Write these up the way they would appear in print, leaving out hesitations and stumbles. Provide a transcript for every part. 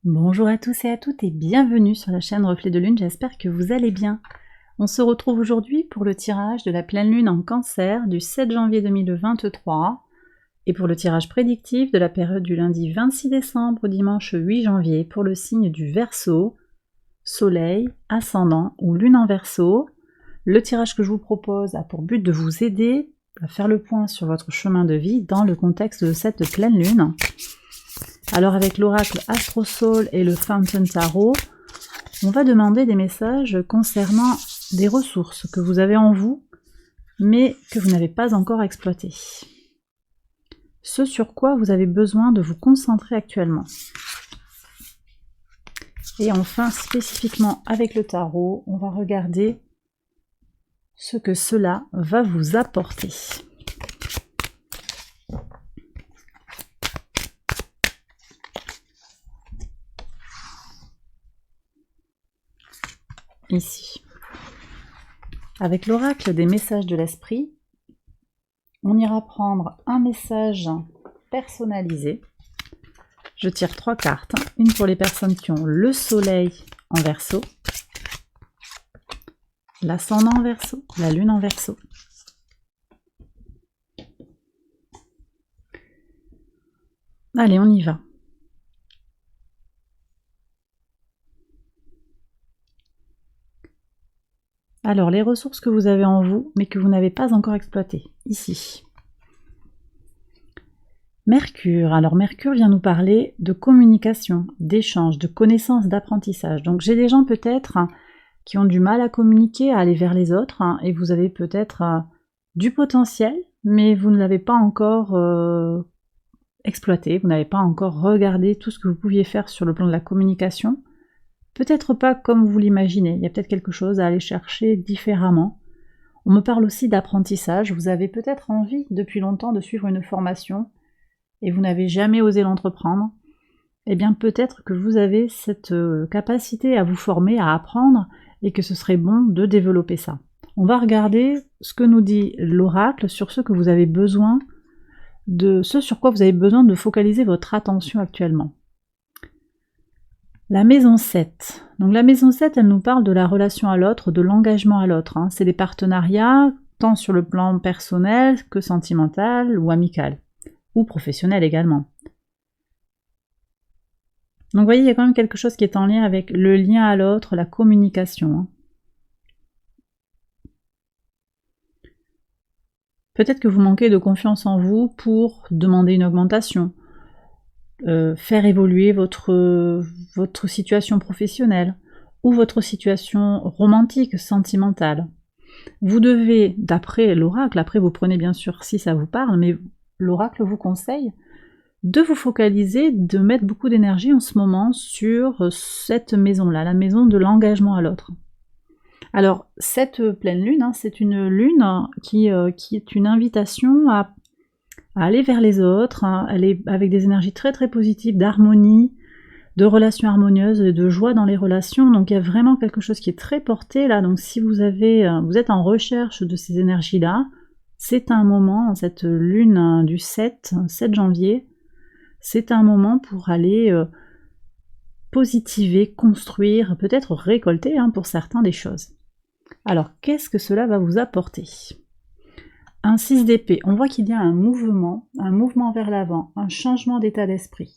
Bonjour à tous et à toutes et bienvenue sur la chaîne Reflet de Lune, j'espère que vous allez bien. On se retrouve aujourd'hui pour le tirage de la pleine lune en Cancer du 7 janvier 2023 et pour le tirage prédictif de la période du lundi 26 décembre au dimanche 8 janvier pour le signe du Verseau, Soleil, Ascendant ou Lune en Verseau. Le tirage que je vous propose a pour but de vous aider à faire le point sur votre chemin de vie dans le contexte de cette pleine lune. Alors avec l'oracle Astrosol et le Fountain Tarot, on va demander des messages concernant des ressources que vous avez en vous, mais que vous n'avez pas encore exploitées. Ce sur quoi vous avez besoin de vous concentrer actuellement. Et enfin, spécifiquement avec le tarot, on va regarder ce que cela va vous apporter. Ici. Avec l'oracle des messages de l'esprit, on ira prendre un message personnalisé. Je tire 3 cartes, une pour les personnes qui ont le soleil en Verseau, l'ascendant en Verseau, la lune en Verseau. Allez, on y va. Alors, les ressources que vous avez en vous, mais que vous n'avez pas encore exploitées, ici. Mercure. Alors, Mercure vient nous parler de communication, d'échange, de connaissance, d'apprentissage. Donc, j'ai des gens peut-être qui ont du mal à communiquer, à aller vers les autres, et vous avez peut-être du potentiel, mais vous ne l'avez pas encore exploité, vous n'avez pas encore regardé tout ce que vous pouviez faire sur le plan de la communication. Peut-être pas comme vous l'imaginez, il y a peut-être quelque chose à aller chercher différemment. On me parle aussi d'apprentissage, vous avez peut-être envie depuis longtemps de suivre une formation et vous n'avez jamais osé l'entreprendre. Eh bien peut-être que vous avez cette capacité à vous former, à apprendre et que ce serait bon de développer ça. On va regarder ce que nous dit l'oracle sur ce que vous avez besoin, de ce sur quoi vous avez besoin de focaliser votre attention actuellement. La maison 7. Donc la maison 7, elle nous parle de la relation à l'autre, de l'engagement à l'autre. C'est des partenariats, tant sur le plan personnel que sentimental ou amical, ou professionnel également. Donc vous voyez, il y a quand même quelque chose qui est en lien avec le lien à l'autre, la communication. Peut-être que vous manquez de confiance en vous pour demander une augmentation, faire évoluer votre situation professionnelle ou votre situation romantique, sentimentale. Vous devez, d'après l'oracle, après vous prenez bien sûr si ça vous parle, mais l'oracle vous conseille de vous focaliser, de mettre beaucoup d'énergie en ce moment sur cette maison-là, la maison de l'engagement à l'autre. Alors, cette pleine lune, c'est une lune qui est une invitation à aller vers les autres, elle est avec des énergies très très positives, d'harmonie, de relations harmonieuses et de joie dans les relations. Donc il y a vraiment quelque chose qui est très porté là. Donc si vous êtes en recherche de ces énergies-là, c'est un moment, cette lune du 7 janvier, c'est un moment pour aller positiver, construire, peut-être récolter pour certains des choses. Alors qu'est-ce que cela va vous apporter ? Un 6 d'épée, on voit qu'il y a un mouvement vers l'avant, un changement d'état d'esprit.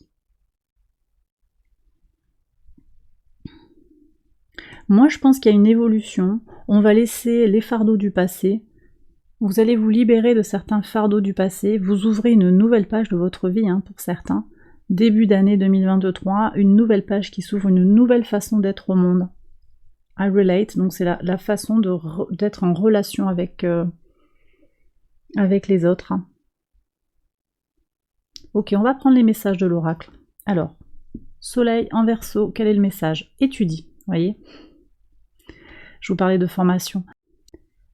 Moi, je pense qu'il y a une évolution. On va laisser les fardeaux du passé. Vous allez vous libérer de certains fardeaux du passé. Vous ouvrez une nouvelle page de votre vie, pour certains. Début d'année 2023, une nouvelle page qui s'ouvre, une nouvelle façon d'être au monde. I relate, donc c'est la façon d'être en relation avec les autres. Ok, on va prendre les messages de l'oracle. Alors, Soleil en Verseau, quel est le message ? Étudie, voyez ? Je vous parlais de formation.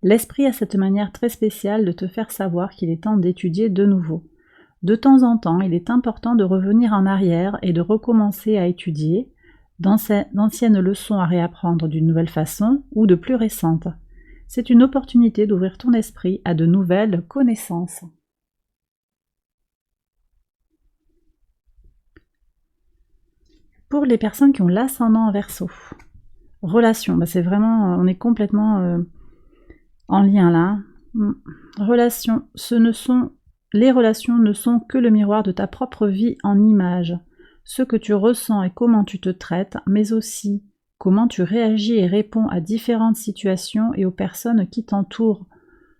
L'esprit a cette manière très spéciale de te faire savoir qu'il est temps d'étudier de nouveau. De temps en temps, il est important de revenir en arrière et de recommencer à étudier d'anciennes leçons à réapprendre d'une nouvelle façon ou de plus récentes. C'est une opportunité d'ouvrir ton esprit à de nouvelles connaissances. Pour les personnes qui ont l'ascendant en Verseau, relation, c'est vraiment, on est complètement en lien là. Relations, les relations ne sont que le miroir de ta propre vie en image. Ce que tu ressens et comment tu te traites, mais aussi comment tu réagis et réponds à différentes situations et aux personnes qui t'entourent.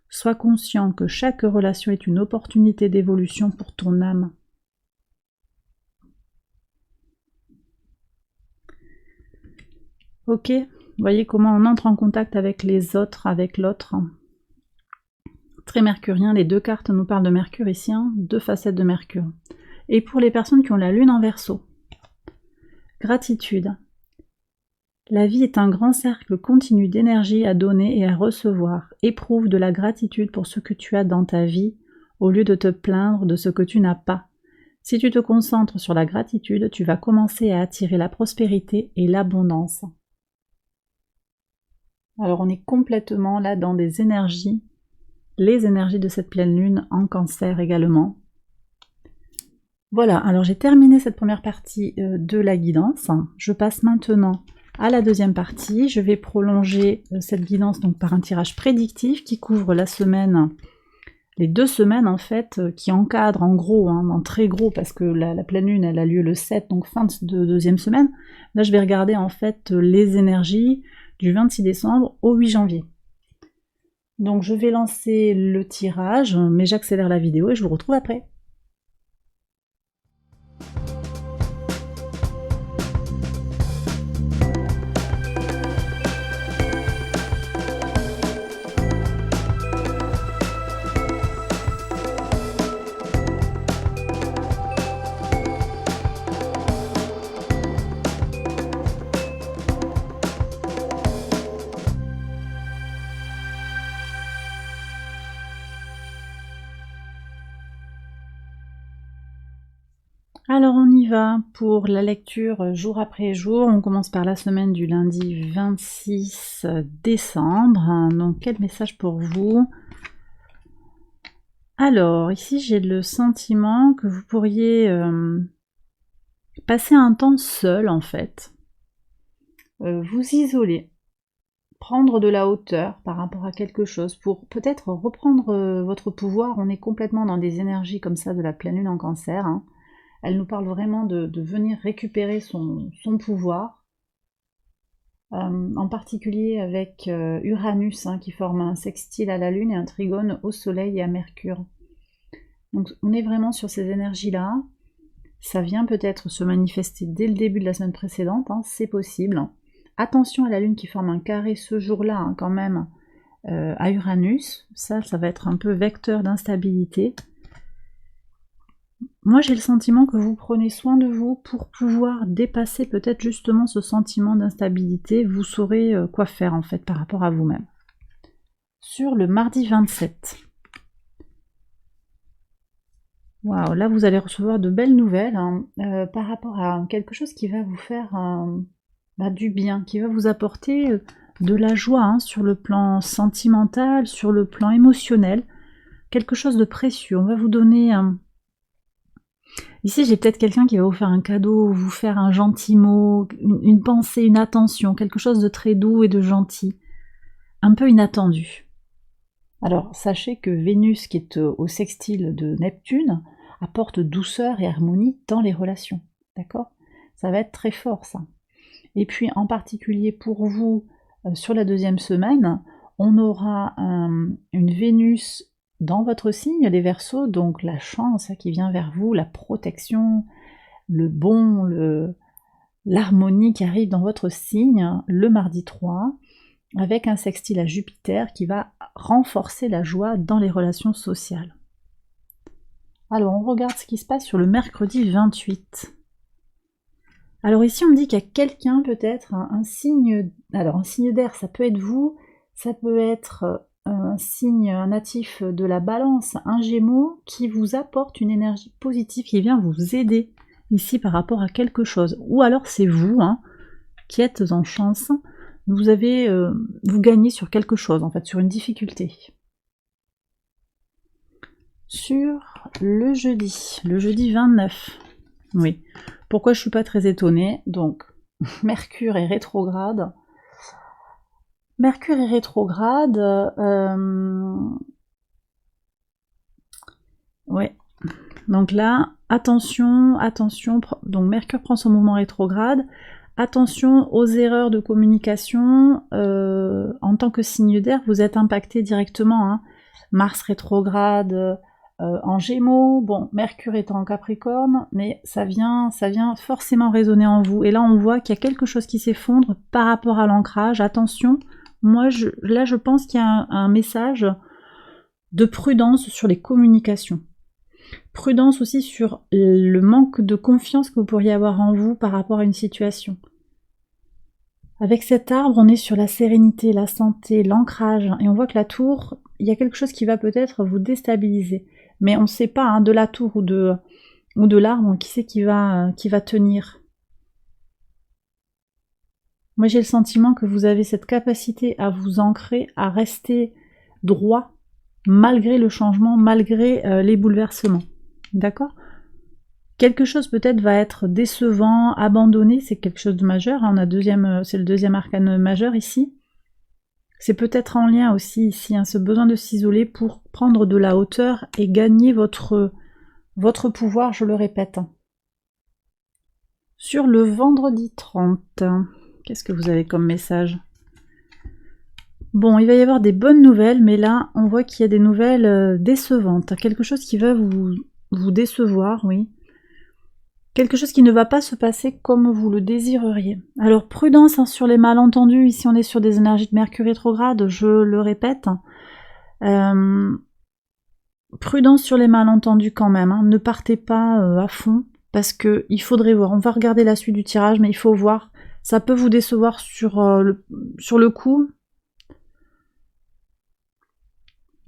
Sois conscient que chaque relation est une opportunité d'évolution pour ton âme. Ok, voyez comment on entre en contact avec les autres, avec l'autre. Très mercurien, les deux cartes nous parlent de Mercure ici, deux facettes de Mercure. Et pour les personnes qui ont la lune en Verseau, gratitude. La vie est un grand cercle continu d'énergie à donner et à recevoir. Éprouve de la gratitude pour ce que tu as dans ta vie, au lieu de te plaindre de ce que tu n'as pas. Si tu te concentres sur la gratitude, tu vas commencer à attirer la prospérité et l'abondance. Alors on est complètement là dans des énergies, les énergies de cette pleine lune en Cancer également. Voilà, alors j'ai terminé cette première partie de la guidance. Je passe maintenant à la deuxième partie. Je vais prolonger cette guidance donc par un tirage prédictif qui couvre la semaine, les 2 semaines en fait, qui encadrent en gros, en très gros, parce que la pleine lune elle a lieu le 7, donc fin de deuxième semaine. Là je vais regarder en fait les énergies du 26 décembre au 8 janvier. Donc je vais lancer le tirage, mais j'accélère la vidéo et je vous retrouve après. Alors on y va pour la lecture jour après jour. On commence par la semaine du lundi 26 décembre. Donc quel message pour vous? Alors ici j'ai le sentiment que vous pourriez passer un temps seul en fait. Vous isoler. Prendre de la hauteur par rapport à quelque chose pour peut-être reprendre votre pouvoir. On est complètement dans des énergies comme ça de la pleine lune en Cancer. Elle nous parle vraiment de venir récupérer son pouvoir, en particulier avec Uranus qui forme un sextile à la Lune et un trigone au Soleil et à Mercure. Donc on est vraiment sur ces énergies-là. Ça vient peut-être se manifester dès le début de la semaine précédente, c'est possible. Attention à la Lune qui forme un carré ce jour-là quand même à Uranus. Ça va être un peu vecteur d'instabilité. Moi j'ai le sentiment que vous prenez soin de vous pour pouvoir dépasser peut-être justement ce sentiment d'instabilité. Vous saurez quoi faire en fait par rapport à vous-même. Sur le mardi 27. Waouh, là vous allez recevoir de belles nouvelles par rapport à quelque chose qui va vous faire du bien, qui va vous apporter de la joie sur le plan sentimental, sur le plan émotionnel. Quelque chose de précieux. On va vous donner Ici, j'ai peut-être quelqu'un qui va vous faire un cadeau, vous faire un gentil mot, une pensée, une attention, quelque chose de très doux et de gentil, un peu inattendu. Alors, sachez que Vénus, qui est au sextile de Neptune, apporte douceur et harmonie dans les relations, d'accord? Ça va être très fort, ça. Et puis, en particulier pour vous, sur la deuxième semaine, on aura une Vénus dans votre signe, les Verseaux, donc la chance qui vient vers vous, la protection, le bon, l'harmonie qui arrive dans votre signe le mardi 3, avec un sextile à Jupiter qui va renforcer la joie dans les relations sociales. Alors on regarde ce qui se passe sur le mercredi 28. Alors ici on me dit qu'il y a quelqu'un peut-être, un signe d'air, ça peut être vous, ça peut être un signe natif de la Balance, un Gémeaux qui vous apporte une énergie positive, qui vient vous aider ici par rapport à quelque chose. Ou alors c'est vous qui êtes en chance, vous gagnez sur quelque chose en fait, sur une difficulté. Sur le jeudi 29, oui, Pourquoi je suis pas très étonnée? Donc, Mercure est rétrograde. Mercure est rétrograde. Ouais. Donc là, attention, attention. Donc Mercure prend son mouvement rétrograde. Attention aux erreurs de communication. En tant que signe d'air, vous êtes impacté directement. Hein. Mars rétrograde en Gémeaux. Bon, Mercure est en Capricorne, mais ça vient forcément résonner en vous. Et là, on voit qu'il y a quelque chose qui s'effondre par rapport à l'ancrage. Attention. Moi, là, je pense qu'il y a un message de prudence sur les communications. Prudence aussi sur le manque de confiance que vous pourriez avoir en vous par rapport à une situation. Avec cet arbre, on est sur la sérénité, la santé, l'ancrage, et on voit que la tour, il y a quelque chose qui va peut-être vous déstabiliser. Mais on ne sait pas, hein, de la tour ou de l'arbre, qui c'est qui va tenir. Moi, j'ai le sentiment que vous avez cette capacité à vous ancrer, à rester droit, malgré le changement, malgré les bouleversements. D'accord? Quelque chose peut-être va être décevant, abandonné, c'est quelque chose de majeur. Hein, c'est le deuxième arcane majeur ici. C'est peut-être en lien aussi ici, hein, ce besoin de s'isoler pour prendre de la hauteur et gagner votre pouvoir, je le répète. Sur le vendredi 30, qu'est-ce que vous avez comme message? Bon, il va y avoir des bonnes nouvelles, mais là, on voit qu'il y a des nouvelles décevantes. Quelque chose qui va vous décevoir, oui. Quelque chose qui ne va pas se passer comme vous le désireriez. Alors, prudence, hein, sur les malentendus. Ici, on est sur des énergies de Mercure rétrograde, je le répète. Prudence sur les malentendus quand même. Hein. Ne partez pas à fond, parce qu'il faudrait voir. On va regarder la suite du tirage, mais il faut voir. Ça peut vous décevoir sur le coup.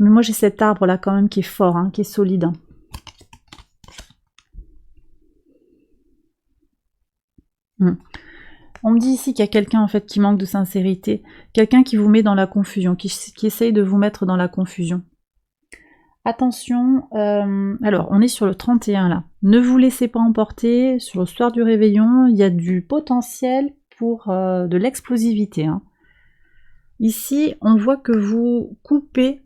Mais moi, j'ai cet arbre-là quand même qui est fort, hein, qui est solide. Hein. On me dit ici qu'il y a quelqu'un en fait qui manque de sincérité, quelqu'un qui vous met dans la confusion, qui essaye de vous mettre dans la confusion. Attention, alors on est sur le 31 là. Ne vous laissez pas emporter, sur le soir du réveillon, il y a du potentiel pour de l'explosivité. Hein. Ici, on voit que vous coupez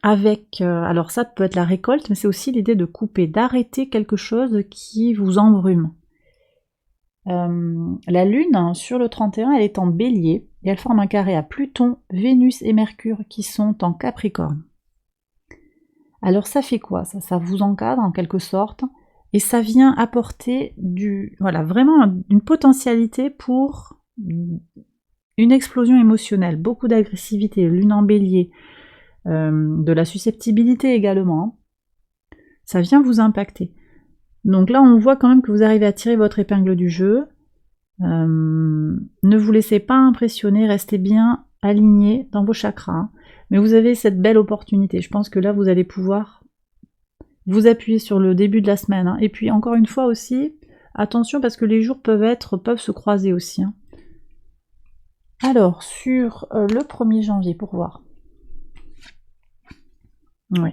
avec, alors ça peut être la récolte, mais c'est aussi l'idée de couper, d'arrêter quelque chose qui vous embrume. La Lune, hein, sur le 31, elle est en Bélier, et elle forme un carré à Pluton, Vénus et Mercure qui sont en Capricorne. Alors ça fait quoi? Ça vous encadre en quelque sorte, et ça vient apporter vraiment une potentialité pour une explosion émotionnelle, beaucoup d'agressivité, Lune en Bélier, de la susceptibilité également. Ça vient vous impacter. Donc là, on voit quand même que vous arrivez à tirer votre épingle du jeu. Ne vous laissez pas impressionner, restez bien aligné dans vos chakras. Mais vous avez cette belle opportunité. Je pense que là, vous allez pouvoir vous appuyer sur le début de la semaine. Hein. Et puis, encore une fois aussi, attention parce que les jours peuvent se croiser aussi. Hein. Alors, sur le 1er janvier, pour voir. Oui.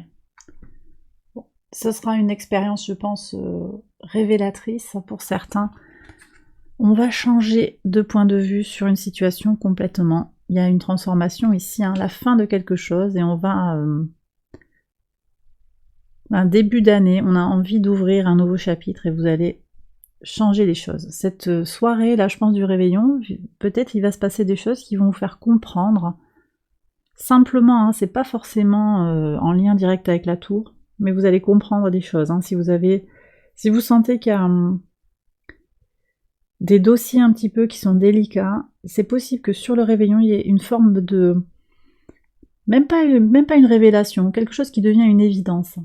Ce sera une expérience, je pense, révélatrice pour certains. On va changer de point de vue sur une situation complètement. Il y a une transformation ici, hein, la fin de quelque chose, et on va... un début d'année, on a envie d'ouvrir un nouveau chapitre, et vous allez changer les choses. Cette soirée, là, je pense, du réveillon, peut-être il va se passer des choses qui vont vous faire comprendre. Simplement, hein, c'est pas forcément en lien direct avec la tour, mais vous allez comprendre des choses. Hein, si vous sentez qu'il y a des dossiers un petit peu qui sont délicats, c'est possible que sur le réveillon, il y ait une forme de... Même pas une révélation, quelque chose qui devient une évidence.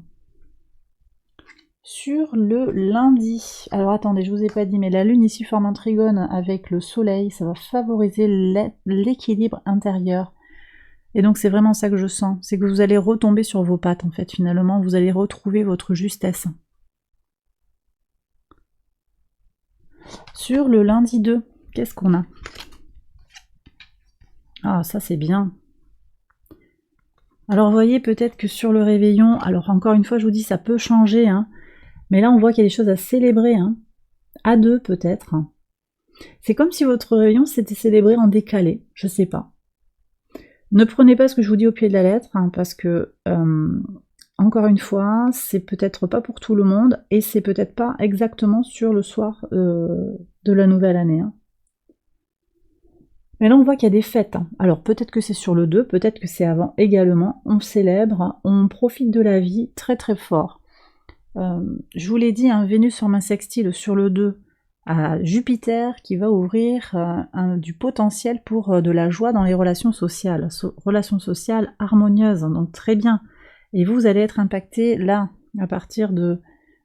Sur le lundi, alors attendez, je vous ai pas dit, mais la Lune ici forme un trigone avec le Soleil, ça va favoriser l'équilibre intérieur. Et donc c'est vraiment ça que je sens, c'est que vous allez retomber sur vos pattes en fait, finalement, vous allez retrouver votre justesse. Sur le lundi 2, qu'est-ce qu'on a? Ah, ça c'est bien. Alors vous voyez peut-être que sur le réveillon, alors encore une fois je vous dis ça peut changer, hein, mais là on voit qu'il y a des choses à célébrer. Hein. à deux peut-être. C'est comme si votre réunion s'était célébrée en décalé, je sais pas. Ne prenez pas ce que je vous dis au pied de la lettre, hein, parce que, encore une fois, c'est peut-être pas pour tout le monde, et c'est peut-être pas exactement sur le soir de la nouvelle année. Hein. Mais là, on voit qu'il y a des fêtes. Hein. Alors, peut-être que c'est sur le 2, peut-être que c'est avant également. On célèbre, on profite de la vie très très fort. Je vous l'ai dit, hein, Vénus forme un sextile sur le 2 à Jupiter qui va ouvrir du potentiel pour de la joie dans les relations sociales. Relations sociales harmonieuses, donc très bien. Et vous allez être impacté là, à partir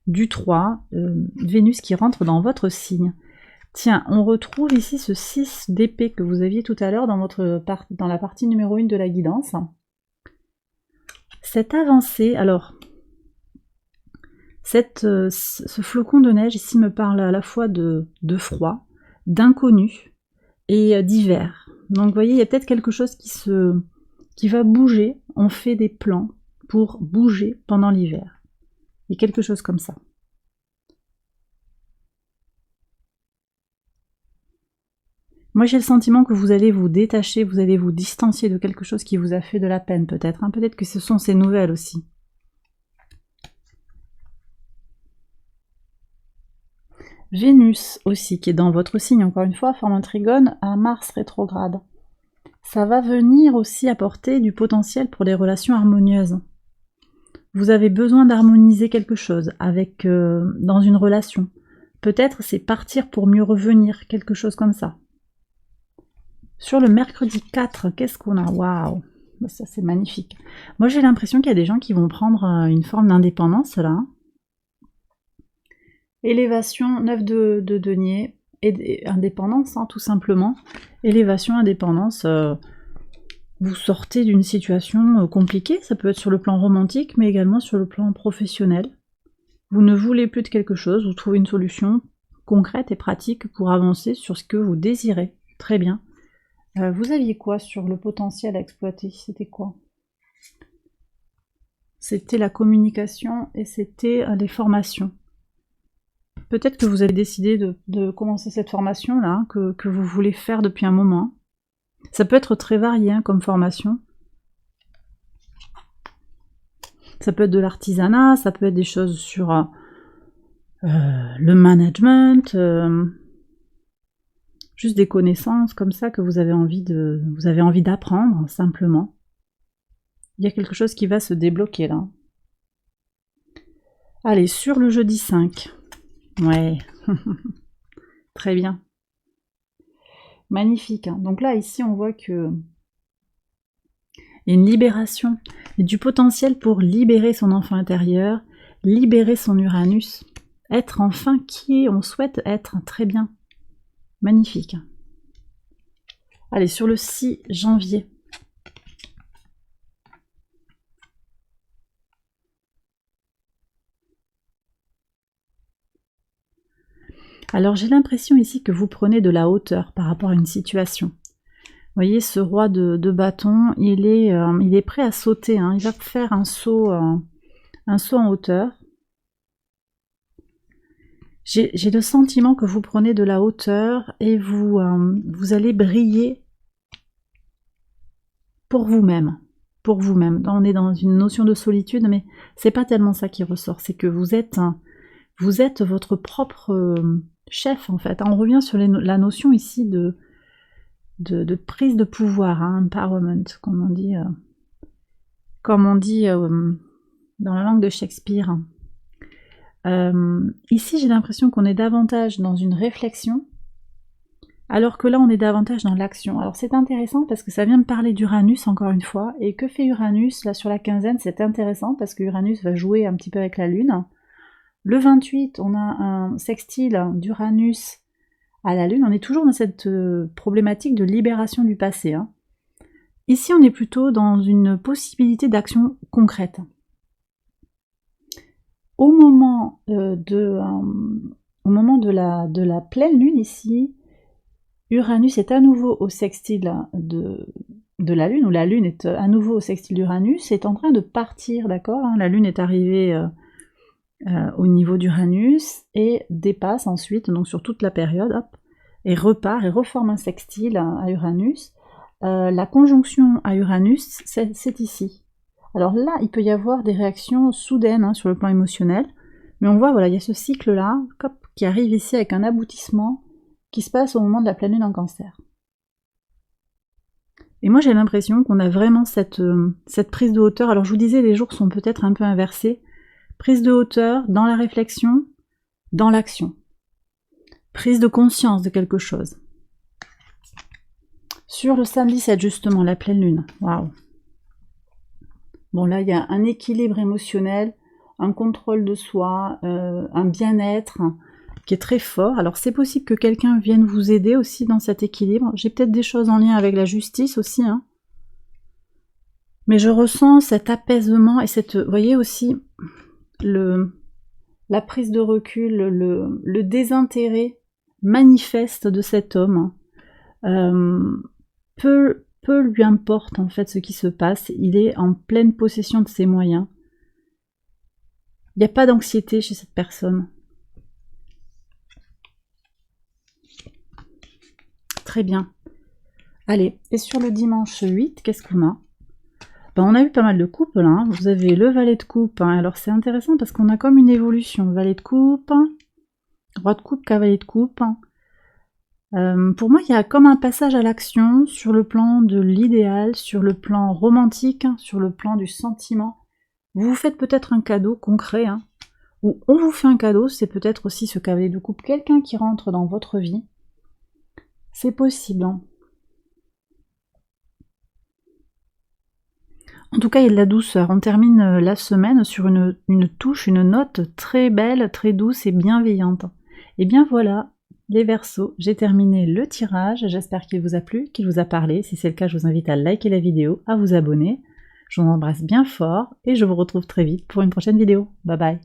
du 3, Vénus qui rentre dans votre signe. Tiens, on retrouve ici ce 6 d'épée que vous aviez tout à l'heure dans la partie numéro 1 de la guidance. Cette avancée, alors, ce flocon de neige ici me parle à la fois de froid, d'inconnu et d'hiver. Donc vous voyez, il y a peut-être quelque chose qui va bouger. On fait des plans pour bouger pendant l'hiver. Il y a quelque chose comme ça. Moi, j'ai le sentiment que vous allez vous détacher, vous allez vous distancier de quelque chose qui vous a fait de la peine, peut-être. Hein. Peut-être que ce sont ces nouvelles aussi. Vénus aussi, qui est dans votre signe, encore une fois, forme un trigone à Mars rétrograde. Ça va venir aussi apporter du potentiel pour les relations harmonieuses. Vous avez besoin d'harmoniser quelque chose dans une relation. Peut-être c'est partir pour mieux revenir, quelque chose comme ça. Sur le mercredi 4, qu'est-ce qu'on a? Waouh, ça c'est magnifique. Moi j'ai l'impression qu'il y a des gens qui vont prendre une forme d'indépendance là. Élévation, 9 de denier, et indépendance hein, tout simplement. Élévation, indépendance, vous sortez d'une situation compliquée, ça peut être sur le plan romantique, mais également sur le plan professionnel. Vous ne voulez plus de quelque chose, vous trouvez une solution concrète et pratique pour avancer sur ce que vous désirez. Très bien. Vous aviez quoi sur le potentiel à exploiter? C'était quoi? C'était la communication et c'était les formations. Peut-être que vous avez décidé de commencer cette formation-là, hein, que vous voulez faire depuis un moment. Ça peut être très varié hein, comme formation. Ça peut être de l'artisanat, ça peut être des choses sur le management, juste des connaissances comme ça que vous avez envie d'apprendre simplement. Il y a quelque chose qui va se débloquer là. Allez, sur le jeudi 5. Ouais, très bien. Magnifique. Hein. Donc là, ici, on voit que il y a une libération, il y a du potentiel pour libérer son enfant intérieur, libérer son Uranus, être enfin qui on souhaite être. Très bien. Magnifique. Allez, sur le 6 janvier. Alors j'ai l'impression ici que vous prenez de la hauteur par rapport à une situation. Vous voyez, ce roi de bâton, il est prêt à sauter. Hein. Il va faire un saut en hauteur. J'ai le sentiment que vous prenez de la hauteur et vous allez briller pour vous-même. Pour vous-même. On est dans une notion de solitude, mais c'est pas tellement ça qui ressort. C'est que vous êtes votre propre chef, en fait. On revient sur la notion ici de prise de pouvoir, hein, empowerment, comme on dit dans la langue de Shakespeare. Ici, j'ai l'impression qu'on est davantage dans une réflexion, alors que là, on est davantage dans l'action. Alors, c'est intéressant parce que ça vient me parler d'Uranus, encore une fois. Et que fait Uranus, là, sur la quinzaine? C'est intéressant parce que Uranus va jouer un petit peu avec la Lune. Le 28, on a un sextile d'Uranus à la Lune. On est toujours dans cette problématique de libération du passé. Hein. Ici, on est plutôt dans une possibilité d'action concrète. Au moment de la pleine lune ici, Uranus est à nouveau au sextile de la Lune, ou la Lune est à nouveau au sextile d'Uranus, est en train de partir, d'accord hein. La Lune est arrivée au niveau d'Uranus et dépasse ensuite, donc sur toute la période, hop, et repart et reforme un sextile à Uranus. La conjonction à Uranus, c'est ici. Alors là, il peut y avoir des réactions soudaines sur le plan émotionnel, mais on voit, voilà, il y a ce cycle-là qui arrive ici avec un aboutissement qui se passe au moment de la pleine lune en Cancer. Et moi, j'ai l'impression qu'on a vraiment cette prise de hauteur. Alors, je vous disais, les jours sont peut-être un peu inversés. Prise de hauteur dans la réflexion, dans l'action. Prise de conscience de quelque chose. Sur le samedi 7, justement, la pleine lune. Waouh! Bon, là, il y a un équilibre émotionnel, un contrôle de soi, un bien-être qui est très fort. Alors, c'est possible que quelqu'un vienne vous aider aussi dans cet équilibre. J'ai peut-être des choses en lien avec la justice aussi, mais je ressens cet apaisement et cette, vous voyez aussi, la prise de recul, le désintérêt manifeste de cet homme. Peu lui importe en fait ce qui se passe, il est en pleine possession de ses moyens. Il n'y a pas d'anxiété chez cette personne. Très bien. Allez, et sur le dimanche 8, qu'est-ce qu'on a? On a eu pas mal de coupes là. Vous avez le valet de coupe. Alors c'est intéressant parce qu'on a comme une évolution. Valet de coupe, roi de coupe, cavalier de coupe. Pour moi, il y a comme un passage à l'action sur le plan de l'idéal, sur le plan romantique, sur le plan du sentiment. Vous vous faites peut-être un cadeau concret, ou on vous fait un cadeau, c'est peut-être aussi ce cavalier de coupe, quelqu'un qui rentre dans votre vie. C'est possible. En tout cas, il y a de la douceur. On termine la semaine sur une touche, une note très belle, très douce et bienveillante. Et bien voilà, les Verseaux, j'ai terminé le tirage. J'espère qu'il vous a plu, qu'il vous a parlé. Si c'est le cas, je vous invite à liker la vidéo, à vous abonner. Je vous embrasse bien fort et je vous retrouve très vite pour une prochaine vidéo. Bye bye.